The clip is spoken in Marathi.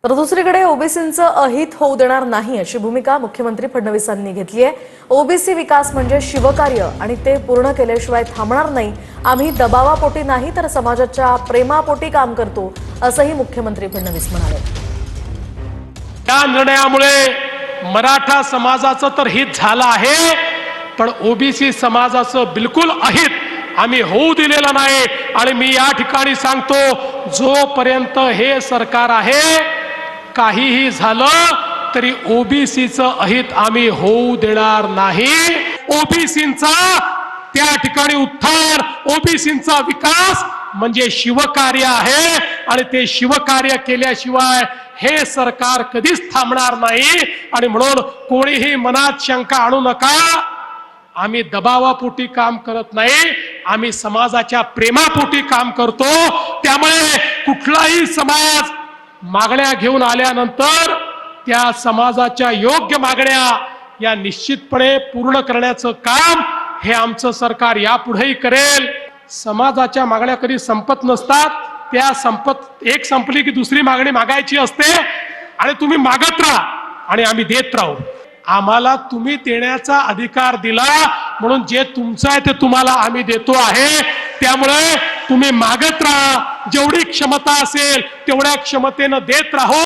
तर दुसरीकडे ओबीसींचं अहित होऊ देणार नाही अशी भूमिका मुख्यमंत्री फडणवीसांनी घेतली आहे। ओबीसी विकास म्हणजे शिवकार्य आणि ते पूर्ण केल्याशिवाय थांबणार नाही। आम्ही दबावापोटी नाही तर समाजाच्या प्रेमापोटी काम करतो असंही मुख्यमंत्री फडणवीस म्हणाले। या निर्णयामुळे मराठा समाजाचं तर हित झालं आहे, पण ओबीसी समाजाचं बिलकुल अहित आम्ही होऊ दिलेलं नाही। आणि मी या ठिकाणी सांगतो, जोपर्यंत हे सरकार आहे, काहीही झालं तरी ओबीसीचं अहित आम्ही होऊ देणार नाही। ओबीसींचा त्या ठिकाणी उत्थान, ओबीसींचा विकास म्हणजे शिवकार्य आहे आणि ते शिवकार्य केल्याशिवाय हे सरकार कधीच थांबणार नाही। आणि म्हणून कोणीही मनात शंका आणू नका, आम्ही दबावापोटी काम करत नाही, आम्ही समाजाच्या प्रेमापोटी काम करतो। त्यामुळे कुठलाही समाज मागण्या घेऊन आल्यानंतर त्या समाजाच्या योग्य मागण्या या निश्चितपणे पूर्ण करण्याचं काम हे आमचं सरकार यापुढेही करेल। समाजाच्या मागण्या कधी संपत नसतात, त्या एक संपली की दुसरी मागणी मागायची असते आणि तुम्ही मागत राहा आणि आम्ही देत राहू। आम्हाला तुम्ही देण्याचा अधिकार दिला म्हणून जे तुमचं आहे ते तुम्हाला आम्ही देतो आहे। त्यामुळे तुम्ही मागत राहा, जेवढी क्षमता असेल तेवढ्या क्षमतेनं देत राहू।